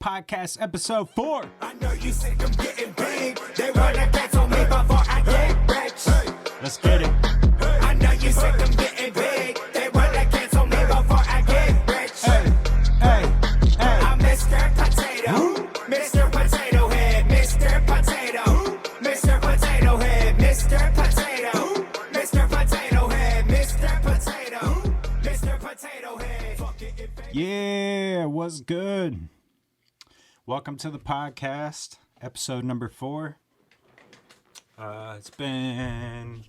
Podcast episode 4. I know you think I'm getting big. They wanna bet on me before I get rich. Let's get it. I know you think I'm getting big. They wanna cancel me before I get rich. Hey. I'm Mr. Potato. Mr. Potato Head. Mr. Potato. Mr. Potato Head. Mr. Potato. Mr. Potato Head. Mr. Potato. Mr. Potato Head. Fuck it if they- Yeah, what's good? Welcome to the podcast, episode number 4. It's been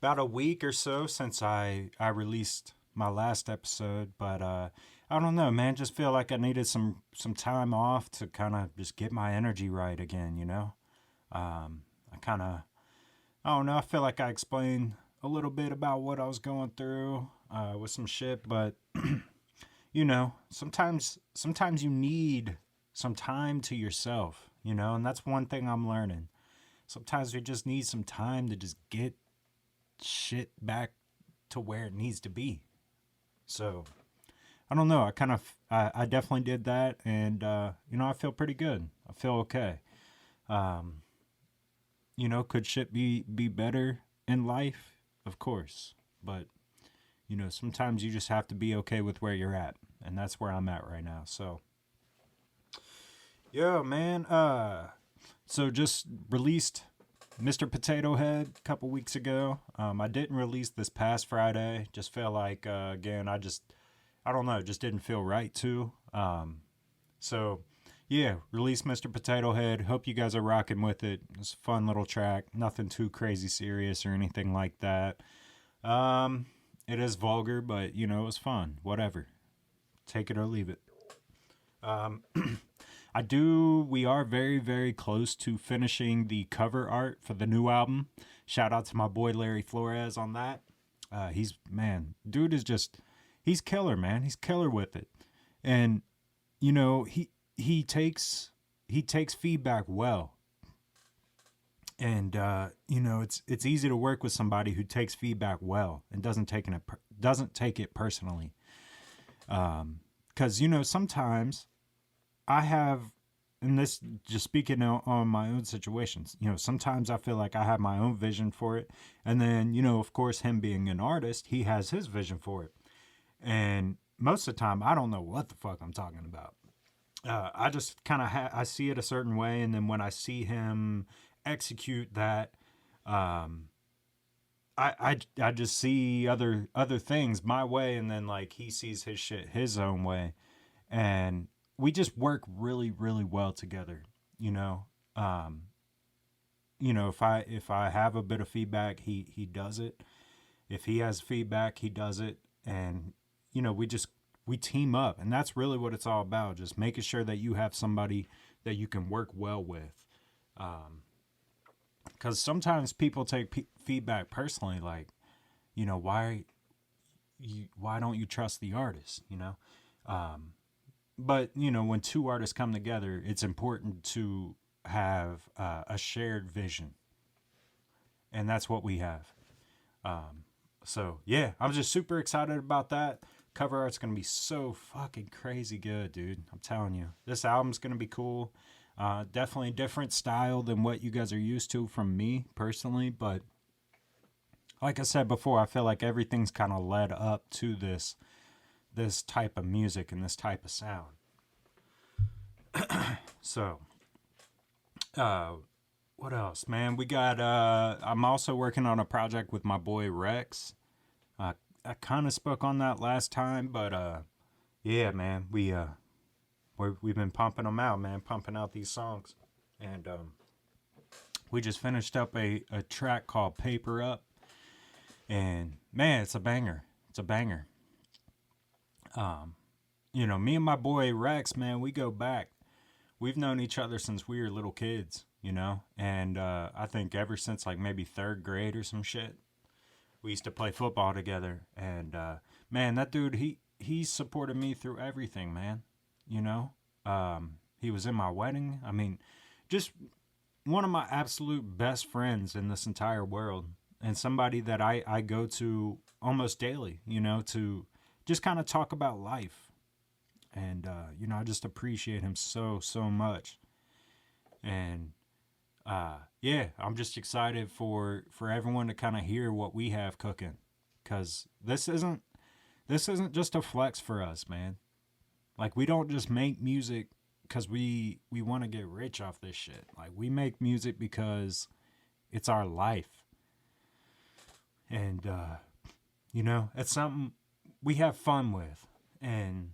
about a week or so since I released my last episode, but I don't know, man. Just feel like I needed some time off to kind of just get my energy right again, you know? I don't know. I feel like I explained a little bit about what I was going through with some shit, but you know, sometimes you need some time to yourself, you know, and that's one thing I'm learning. Sometimes we just need some time to just get shit back to where it needs to be. So, I don't know. I definitely did that, and you know, I feel pretty good. I feel okay. You know, could shit be better in life? Of course, but you know, sometimes you just have to be okay with where you're at, and that's where I'm at right now. So. Yeah, man. So just released Mr. Potato Head a couple weeks ago. I didn't release this past Friday. Just felt like, again, I don't know, just didn't feel right to. So, yeah, released Mr. Potato Head. Hope you guys are rocking with it. It's a fun little track. Nothing too crazy serious or anything like that. It is vulgar, but, you know, it was fun. Whatever. Take it or leave it. We are very, very close to finishing the cover art for the new album. Shout out to my boy Larry Flores on that. He's killer, man. He's killer with it. And, you know, he takes feedback well. And, you know, it's easy to work with somebody who takes feedback well and doesn't take it personally. 'Cause, you know, sometimes I have, and this just speaking on my own situations, you know, sometimes I feel like I have my own vision for it. And then, you know, of course, him being an artist, he has his vision for it. And most of the time, I don't know what the fuck I'm talking about. I just kind of I see it a certain way. And then when I see him execute that, I just see other things my way. And then like he sees his shit his own way. And we just work really, really well together, you know. You know, if I have a bit of feedback, he does it. If he has feedback, he does it. And, you know, we team up. And that's really what it's all about. Just making sure that you have somebody that you can work well with. Because sometimes people take feedback personally, like, you know, why don't you trust the artist, you know? But, you know, when two artists come together, it's important to have a shared vision. And that's what we have. So, yeah, I'm just super excited about that. Cover art's going to be so fucking crazy good, dude. I'm telling you. This album's going to be cool. Definitely a different style than what you guys are used to from me, personally. But like I said before, I feel like everything's kind of led up to this type of music and this type of sound. So, what else, man? We got, I'm also working on a project with my boy Rex. I kind of spoke on that last time, but, yeah, man, we've been pumping them out, man, pumping out these songs. And, we just finished up a track called Paper Up. And, man, it's a banger. It's a banger. You know, me and my boy Rex, man, we go back. We've known each other since we were little kids, you know, and I think ever since like maybe 3rd grade or some shit, we used to play football together. And man, that dude, he supported me through everything, man. You know, he was in my wedding. I mean, just one of my absolute best friends in this entire world, and somebody that I go to almost daily, you know, to just kind of talk about life. And, I just appreciate him so, so much. And, yeah, I'm just excited for everyone to kind of hear what we have cooking. Because this isn't just a flex for us, man. Like, we don't just make music because we want to get rich off this shit. Like, we make music because it's our life. And, it's something we have fun with. And,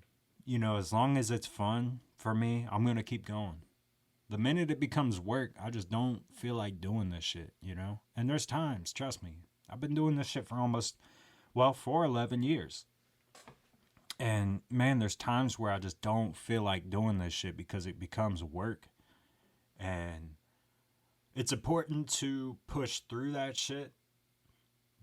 as long as it's fun for me, I'm going to keep going. The minute it becomes work, I just don't feel like doing this shit, And there's times, trust me, I've been doing this shit for 11 years. And man, there's times where I just don't feel like doing this shit because it becomes work. And it's important to push through that shit,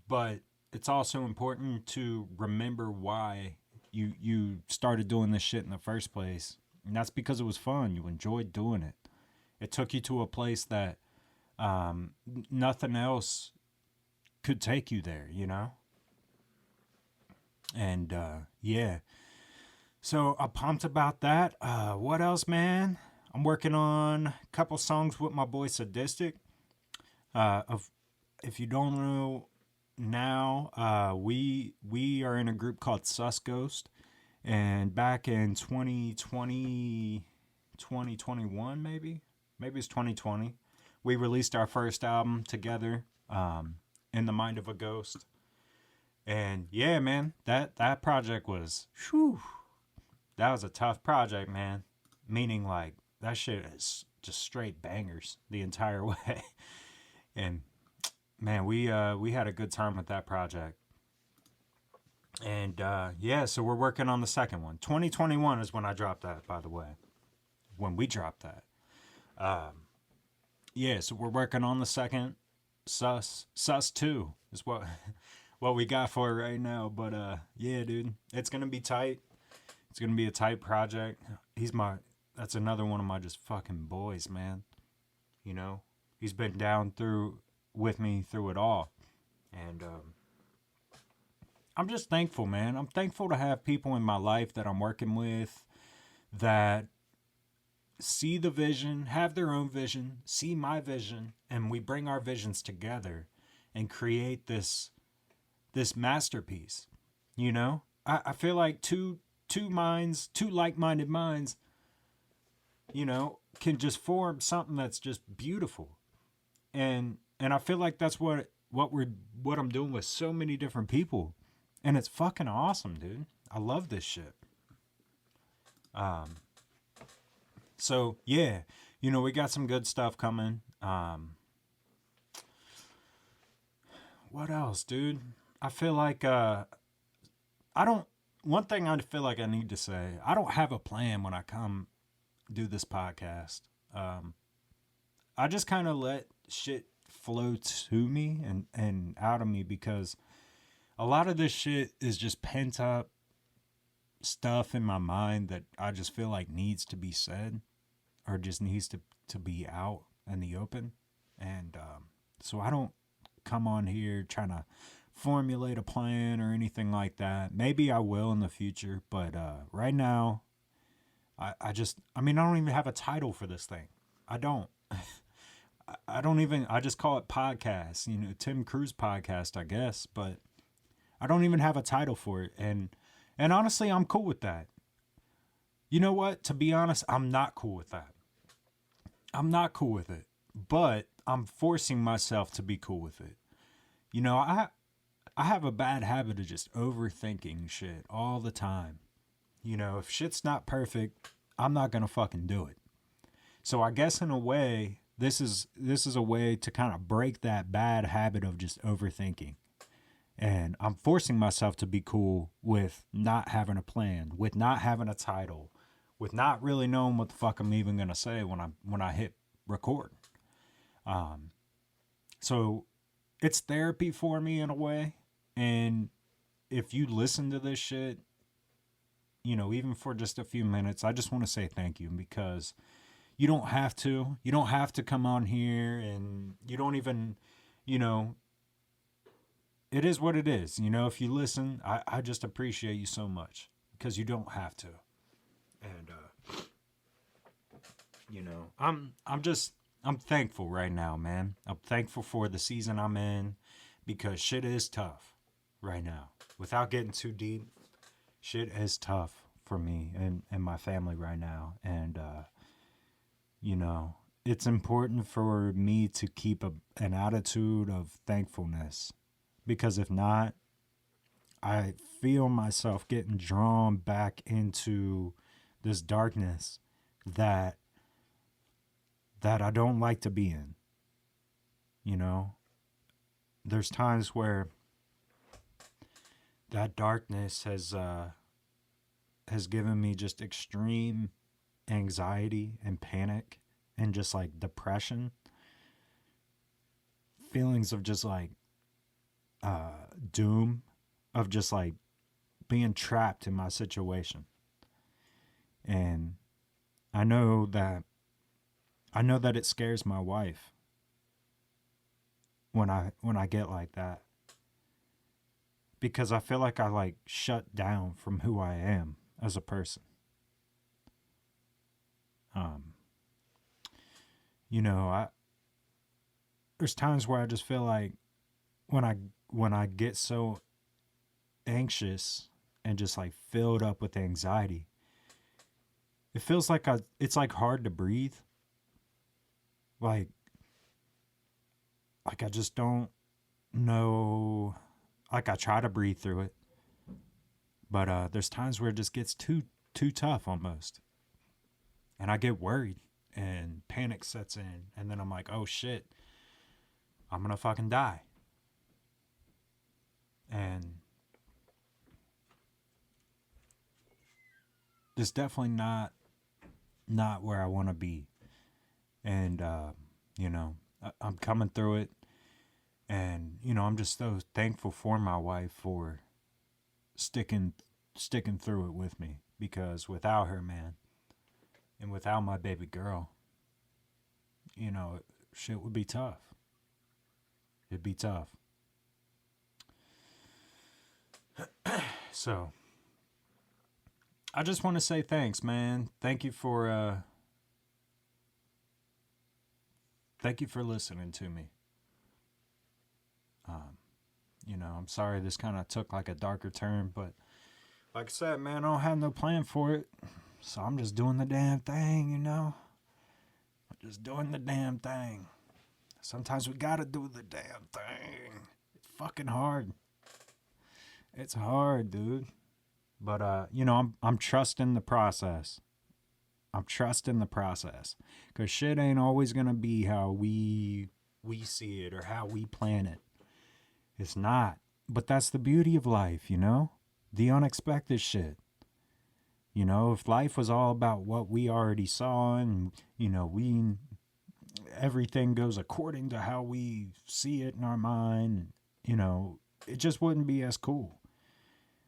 but it's also important to remember why you started doing this shit in the first place. And that's because it was fun. You enjoyed doing it. It took you to a place that nothing else could take you there, And, yeah. So I'm pumped about that. What else, man? I'm working on a couple songs with my boy Sadistic. If you don't know now, we are in a group called Sus Ghost. And back in 2021, maybe it's 2020, we released our first album together, In the Mind of a Ghost. And yeah, man, that project was, that was a tough project, man. Meaning, like, that shit is just straight bangers the entire way. And man, we had a good time with that project. And yeah, so we're working on the second one. 2021 is when I dropped that, by the way. When we dropped that. Yeah, so we're working on the second. Sus 2 is what we got for it right now. But yeah, dude, it's gonna be tight. It's gonna be a tight project. That's another one of my just fucking boys, man. He's been down with me through it all. And I'm just thankful, man. I'm thankful to have people in my life that I'm working with that see the vision, have their own vision, see my vision, and we bring our visions together and create this masterpiece. I feel like two like-minded minds, can just form something that's just beautiful. And I feel like that's what I'm doing with so many different people. And it's fucking awesome, dude. I love this shit. So yeah, we got some good stuff coming. What else, dude? I feel like one thing I feel like I need to say, I don't have a plan when I come do this podcast. I just kind of let shit flow to me and out of me, because a lot of this shit is just pent up stuff in my mind that I just feel like needs to be said, or just needs to be out in the open. And so I don't come on here trying to formulate a plan or anything like that. Maybe I will in the future, but right now, I don't even have a title for this thing. I don't. I just call it podcast, Tim Cruize podcast, I guess, but I don't even have a title for it. And honestly, I'm cool with that. You know what? To be honest, I'm not cool with that. I'm not cool with it, but I'm forcing myself to be cool with it. I have a bad habit of just overthinking shit all the time. If shit's not perfect, I'm not going to fucking do it. So I guess in a way, this is a way to kind of break that bad habit of just overthinking. And I'm forcing myself to be cool with not having a plan, with not having a title, with not really knowing what the fuck I'm even going to say when I hit record. So it's therapy for me in a way. And if you listen to this shit, even for just a few minutes, I just want to say thank you, because you don't have to come on here, and you don't even, it is what it is. If you listen, I just appreciate you so much, because you don't have to. And you know, I'm thankful right now, man. I'm thankful for the season I'm in because shit is tough right now. Without getting too deep, shit is tough for me and my family right now. And you know, it's important for me to keep an attitude of thankfulness because if not, I feel myself getting drawn back into this darkness that I don't like to be in. You know, there's times where that darkness has given me just extreme anxiety and panic and just like depression, feelings of just like doom, of just like being trapped in my situation. And I know that it scares my wife when I get like that, because I feel like I like shut down from who I am as a person. You know, there's times where I just feel like when I get so anxious and just like filled up with anxiety, it feels like it's like hard to breathe. Like I just don't know. Like I try to breathe through it, but there's times where it just gets too tough almost, and I get worried and panic sets in, and then I'm like, oh shit, I'm gonna fucking die. And it's definitely not where I want to be. And you know, I'm coming through it, and you know, I'm just so thankful for my wife for sticking through it with me, because without her, man, and without my baby girl, you know, shit would be tough. It'd be tough. So I just want to say thanks, man. Thank you for listening to me. You know, I'm sorry this kind of took like a darker turn, but like I said, man, I don't have no plan for it. So I'm just doing the damn thing, you know? I'm just doing the damn thing. Sometimes we gotta do the damn thing. It's fucking hard. It's hard, dude. But you know, I'm trusting the process. I'm trusting the process. Cause shit ain't always gonna be how we see it or how we plan it. It's not. But that's the beauty of life, you know? The unexpected shit. You know, if life was all about what we already saw and, you know, everything goes according to how we see it in our mind, you know, it just wouldn't be as cool.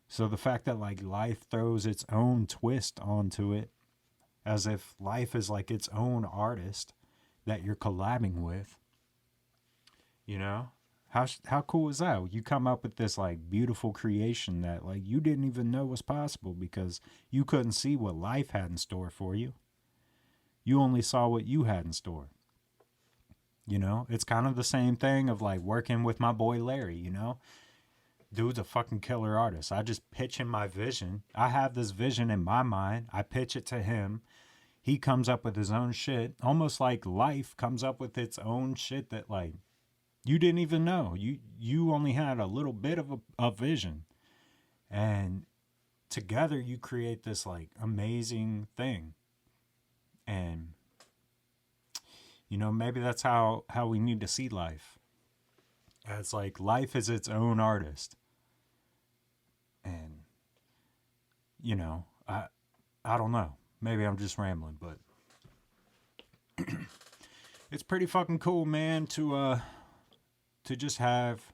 So the fact that like life throws its own twist onto it, as if life is like its own artist that you're collabing with, you know, how cool is that? You come up with this like beautiful creation that like you didn't even know was possible because you couldn't see what life had in store for you. You only saw what you had in store. You know, it's kind of the same thing of like working with my boy Larry, you know? Dude's a fucking killer artist. I just pitch him my vision. I have this vision in my mind. I pitch it to him. He comes up with his own shit. Almost like life comes up with its own shit that like you didn't even know. You only had a little bit of a vision. And together you create this like amazing thing. And you know, maybe that's how we need to see life. As like life is its own artist. And you know, I don't know. Maybe I'm just rambling, but it's pretty fucking cool, man, to just have.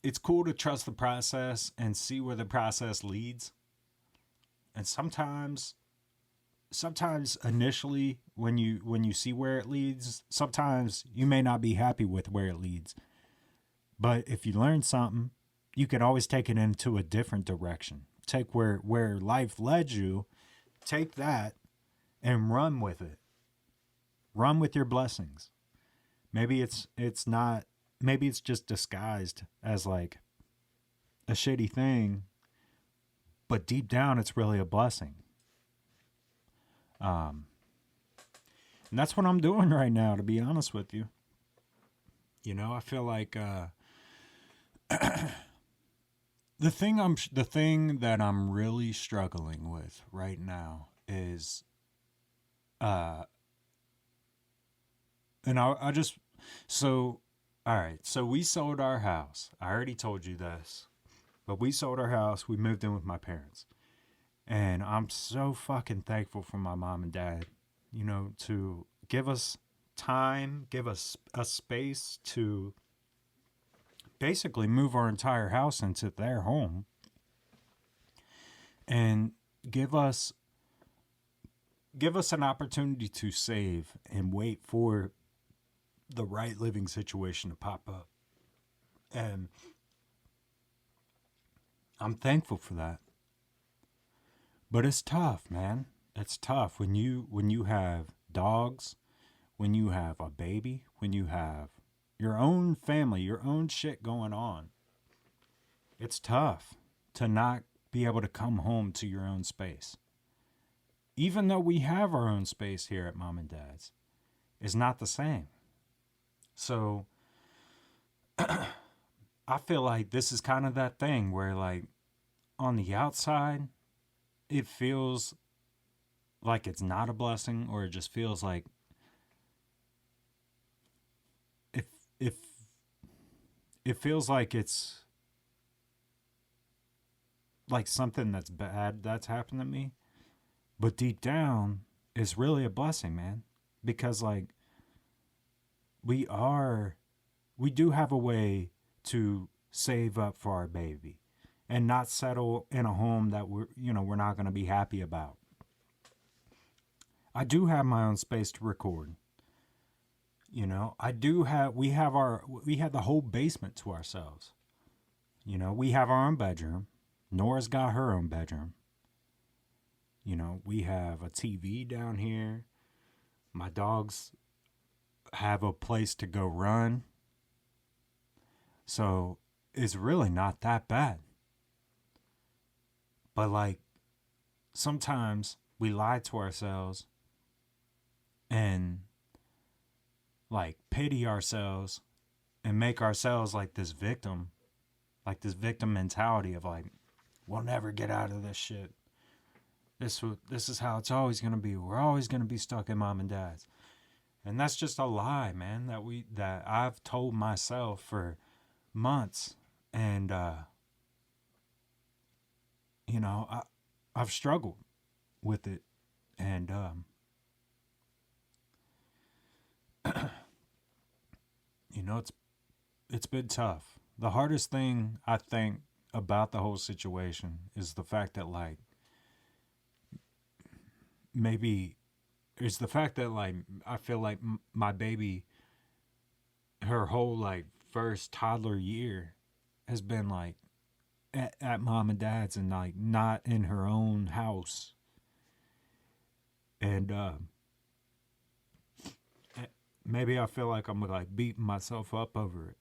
It's cool to trust the process and see where the process leads. And sometimes initially when you see where it leads, sometimes you may not be happy with where it leads. But if you learn something, you can always take it into a different direction take where life led you, take that and run with it. Run with your blessings. Maybe it's not, maybe it's just disguised as like a shitty thing, but deep down it's really a blessing. And that's what I'm doing right now, to be honest with you. You know, I feel like the thing that I'm really struggling with right now is and I just, so all right, so we sold our house. I already told you this. But we sold our house, we moved in with my parents. And I'm so fucking thankful for my mom and dad, you know, to give us time, give us a space to basically move our entire house into their home and give us an opportunity to save and wait for the right living situation to pop up. And I'm thankful for that. But it's tough, man. It's tough when you have dogs, when you have a baby, when you have your own family, your own shit going on. It's tough to not be able to come home to your own space. Even though we have our own space here at Mom and Dad's, it's not the same. So I feel like this is kind of that thing where, like, on the outside, it feels like it's not a blessing, or it just feels like if it feels like it's like something that's bad that's happened to me. But deep down, it's really a blessing, man. Because, like, we do have a way to save up for our baby and not settle in a home that we're not going to be happy about. I do have my own space to record. You know, we have the whole basement to ourselves. You know, we have our own bedroom. Nora's got her own bedroom. You know, we have a TV down here. My dogs have a place to go run. So it's really not that bad. But, like, sometimes we lie to ourselves and, like, pity ourselves and make ourselves like this victim mentality of, like, we'll never get out of this shit. This is how it's always going to be. We're always going to be stuck in Mom and Dad's. And that's just a lie, man, that I've told myself for months. And, you know, I've struggled with it. And, you know, it's been tough. The hardest thing, I think, about the whole situation is the fact that, like, I feel like my baby, her whole, like, first toddler year has been, like, at Mom and Dad's and, like, not in her own house. And maybe I feel like I'm, like, beating myself up over it.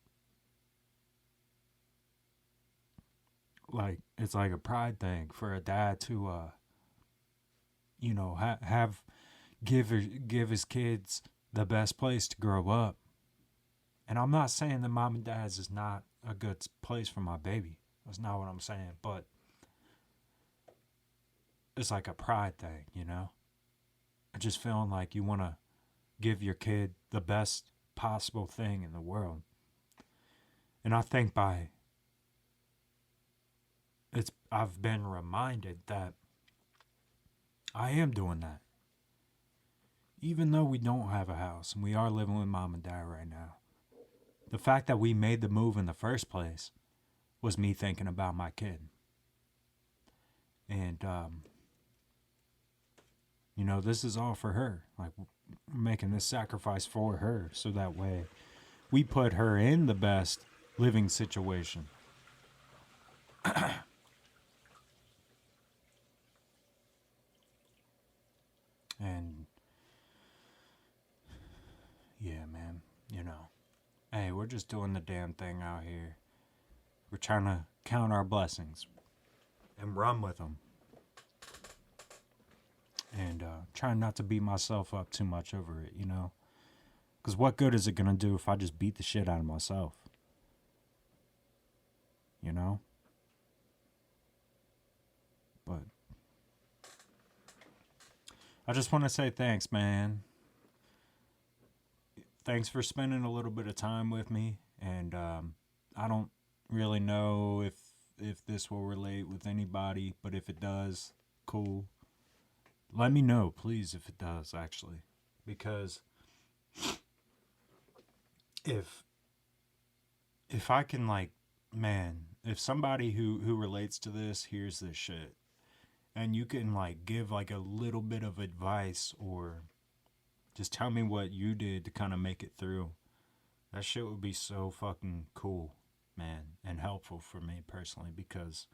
Like, it's like a pride thing for a dad to you know, give his kids the best place to grow up. And I'm not saying that Mom and Dad's is not a good place for my baby. That's not what I'm saying. But it's like a pride thing, you know? I just feeling like you want to give your kid the best possible thing in the world. And I think I've been reminded that I am doing that. Even though we don't have a house and we are living with Mom and Dad right now. The fact that we made the move in the first place was me thinking about my kid. And, you know, this is all for her. Like, we're making this sacrifice for her so that way we put her in the best living situation. And yeah, man, hey, we're just doing the damn thing out here. We're trying to count our blessings and run with them. And trying not to beat myself up too much over it, Because what good is it going to do if I just beat the shit out of myself? But I just want to say thanks, man. Thanks for spending a little bit of time with me. And I don't really know if this will relate with anybody, but if it does, cool. Let me know, please, if it does, actually. Because if I can, if somebody who relates to this hears this shit, and you can, give, a little bit of advice, or just tell me what you did to kind of make it through, that shit would be so fucking cool, man, and helpful for me personally, because,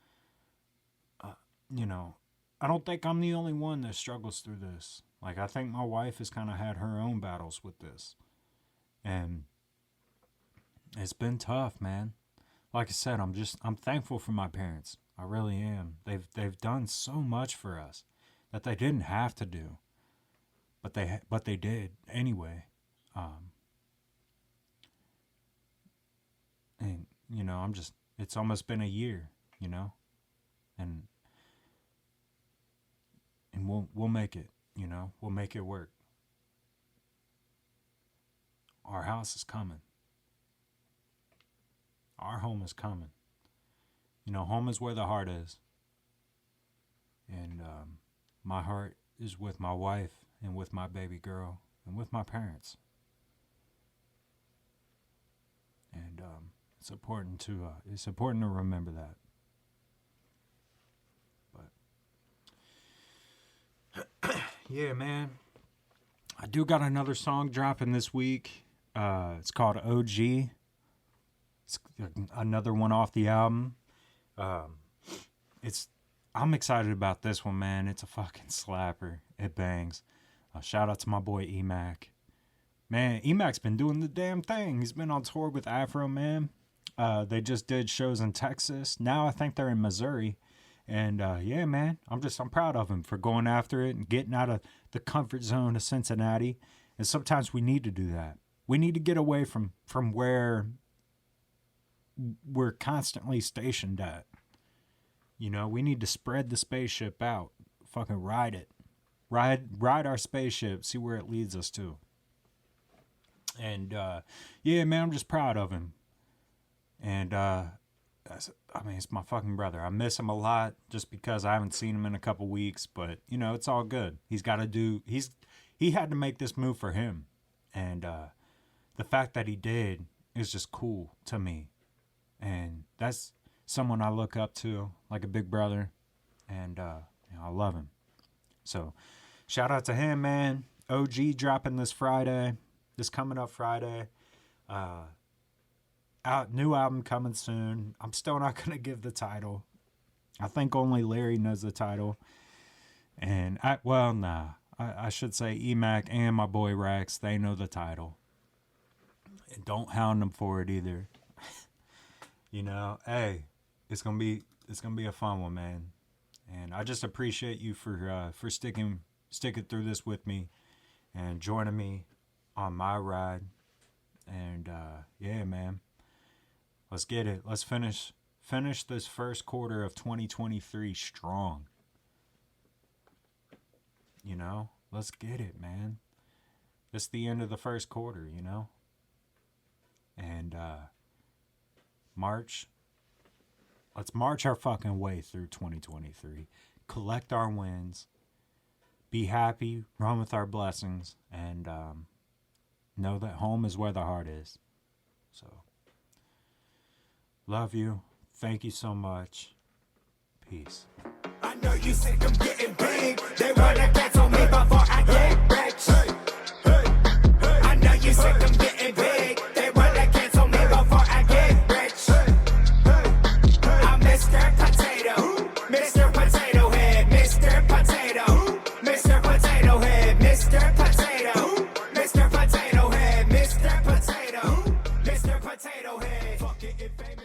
I don't think I'm the only one that struggles through this. I think my wife has kind of had her own battles with this. And it's been tough, man. Like I said, I'm thankful for my parents. I really am. They've done so much for us that they didn't have to do. But they did anyway. And it's almost been a year, And we'll make it, we'll make it work. Our house is coming. Our home is coming. Home is where the heart is. And my heart is with my wife and with my baby girl and with my parents. And it's important to remember that. Yeah, man. I do got another song dropping this week. It's called OG. It's another one off the album. I'm excited about this one, man. It's a fucking slapper. It bangs. Shout out to my boy E-Mac. Man, E-Mac's been doing the damn thing. He's been on tour with Afro Man. They just did shows in Texas. Now I think they're in Missouri. And yeah, man, I'm proud of him for going after it and getting out of the comfort zone of Cincinnati. And sometimes we need to do that. We need to get away from where we're constantly stationed at. We need to spread the spaceship out. Fucking ride it. Ride our spaceship. See where it leads us to. And yeah, man, I'm just proud of him. And it's my fucking brother. I miss him a lot just because I haven't seen him in a couple weeks, but it's all good. He had to make this move for him. And the fact that he did is just cool to me. And that's someone I look up to like a big brother. And I love him. So shout out to him, man. OG dropping this coming up Friday. New album coming soon. I'm still not going to give the title. I think only Larry knows the title. And I should say E-Mac and my boy Rex, they know the title. And don't hound them for it either. Hey, it's going to be a fun one, man. And I just appreciate you for sticking through this with me and joining me on my ride. And yeah, man. Let's get it. Let's finish this first quarter of 2023 strong. Let's get it, man. It's the end of the first quarter, And let's march our fucking way through 2023. Collect our wins. Be happy, run with our blessings, and know that home is where the heart is. So love you. Thank you so much. Peace. I know you sick of getting big. They wanna cancel me before I get rich. I know you sick of getting big. They wanna cancel me before I get rich. I'm Mr. Potato, Mr. Potato Head, Mr. Potato, Mr. Potato Head. Potato Head. Fuck it if famous.